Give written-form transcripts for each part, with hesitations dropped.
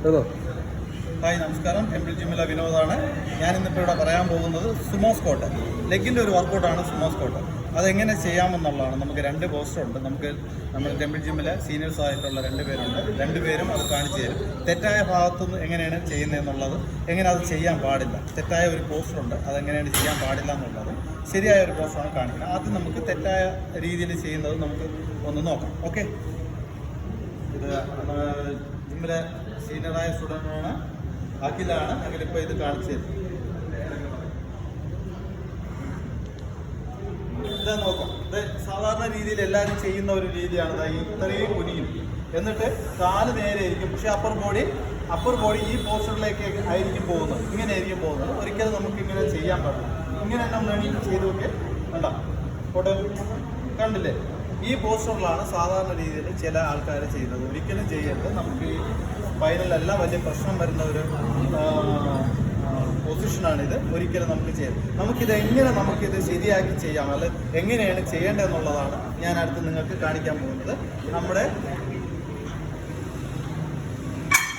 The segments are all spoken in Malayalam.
ഹായ് നമസ്കാരം. ടെമ്പിൾ ജിമ്മിലെ വിനോദാണ്. ഞാനിന്നിപ്പോൾ ഇവിടെ പറയാൻ പോകുന്നത് സുമോ സ്ക്വാട്ട്, ലെഗിൻ്റെ ഒരു വർക്കൗട്ടാണ് സുമോ സ്ക്വാട്ട്. അതെങ്ങനെ ചെയ്യാമെന്നുള്ളതാണ്. നമുക്ക് 2 പോസ്റ്ററുണ്ട്. നമ്മുടെ ടെമ്പിൾ ജിമ്മിലെ സീനിയേഴ്സ് ആയിട്ടുള്ള 2 പേരുണ്ട്. 2 പേരും അത് കാണിച്ചു തരും. തെറ്റായ ഭാഗത്തുനിന്ന് എങ്ങനെയാണ് ചെയ്യുന്നതെന്നുള്ളത്, എങ്ങനെ അത് ചെയ്യാൻ പാടില്ല. തെറ്റായ ഒരു പോസ്റ്ററുണ്ട്, അതെങ്ങനെയാണ് ചെയ്യാൻ പാടില്ല എന്നുള്ളത്. ശരിയായ ഒരു പോസ്റ്ററാണ് കാണിക്കുന്നത്. ആദ്യം നമുക്ക് തെറ്റായ രീതിയിൽ ചെയ്യുന്നത് നമുക്ക് ഒന്ന് നോക്കാം. ഓക്കെ, ഇത് ജിമ്മിലെ സീനിയറായ സ്റ്റുഡൻ്റാണ് അഖിലാണ്. അഖിലിപ്പോൾ ഇത് കാണിച്ചു തരും. ഇതാ നോക്കാം. ഇത് സാധാരണ രീതിയിൽ എല്ലാവരും ചെയ്യുന്ന ഒരു രീതിയാണ്. ഇത്രയും കുനിയും, എന്നിട്ട് കാല് നേരെ ആയിരിക്കും. പക്ഷേ അപ്പർ ബോഡി ഈ പോസ്റ്ററിലേക്ക് ആയിരിക്കും പോകുന്നത്. ഇങ്ങനെ ആയിരിക്കും പോകുന്നത്. ഒരിക്കലും നമുക്ക് ഇങ്ങനെ ചെയ്യാൻ പറ്റില്ല. ഇങ്ങനെ നമ്മൾ ചെയ്ത് നോക്കി കണ്ടോ, ഫോട്ടോ കണ്ടില്ലേ? ഈ പോസ്റ്ററിലാണ് സാധാരണ രീതിയിൽ ചില ആൾക്കാർ ചെയ്യുന്നത്. ഒരിക്കലും ചെയ്യരുത്. നമുക്ക് ഈ ഫൈനലെല്ലാം വലിയ പ്രശ്നം വരുന്ന ഒരു പൊസിഷനാണിത്. ഒരിക്കലും നമുക്ക് ചെയ്യാം. നമുക്കിത് ശരിയാക്കി ചെയ്യാം, അല്ലെ എങ്ങനെയാണ് ചെയ്യേണ്ടതെന്നുള്ളതാണ് ഞാൻ അടുത്ത് നിങ്ങൾക്ക് കാണിക്കാൻ പോകുന്നത്. നമ്മുടെ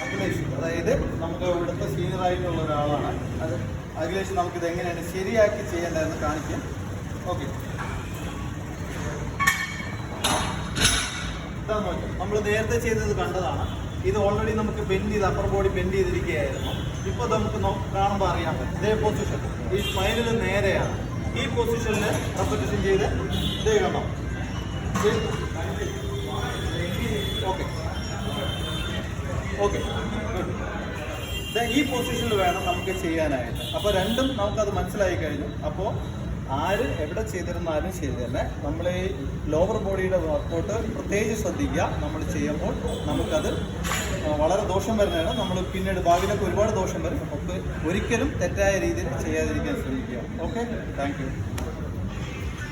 അഖിലേഷ്, അതായത് നമുക്ക് ഇവിടുത്തെ സീനിയറായിട്ടുള്ള ഒരാളാണ്. അഖിലേഷ് നമുക്കിത് എങ്ങനെയാണ് ശരിയാക്കി ചെയ്യേണ്ടതെന്ന് കാണിക്കാം. ഓക്കെ, ഇതാ നോക്കി. നമ്മൾ നേരത്തെ ചെയ്തത് കണ്ടതാണ്. ഇത് ഓൾറെഡി നമുക്ക് ബെൻഡ് ചെയ്ത് അപ്പർ ബോഡി ബെൻഡ് ചെയ്തിരിക്കുകയായിരുന്നു. ഇപ്പോൾ നമുക്ക് കാണുമ്പോൾ അറിയാൻ പറ്റും. ഇതേ പൊസിഷൻ, ഈ സ്പൈനിൽ നേരെയാണ്. ഈ പൊസിഷനിൽ റെപ്പറ്റേഷൻ ചെയ്ത് ഇതേ കണ്ടോ. ഓക്കെ ഓക്കെ, ഈ പൊസിഷനിൽ വേണം നമുക്ക് ചെയ്യാനായിട്ട്. അപ്പോൾ രണ്ടും നമുക്കത് മനസ്സിലായി കഴിഞ്ഞു. അപ്പോൾ ആര് എവിടെ ചെയ്തിരുന്നാലും ശരി തന്നെ നമ്മൾ ഈ ലോവർ ബോഡിയുടെ വർക്കൗട്ട് പ്രത്യേകിച്ച് ശ്രദ്ധിക്കുക. നമ്മൾ ചെയ്യുമ്പോൾ നമുക്കത് വളരെ ദോഷം വരുന്നതാണ്. നമ്മൾ പിന്നീട് ഭാവിയിലൊക്കെ ഒരുപാട് ദോഷം വരും. അപ്പോൾ ഒരിക്കലും തെറ്റായ രീതിയിൽ ചെയ്യാതിരിക്കാൻ ശ്രമിക്കുക. Okay, thank you.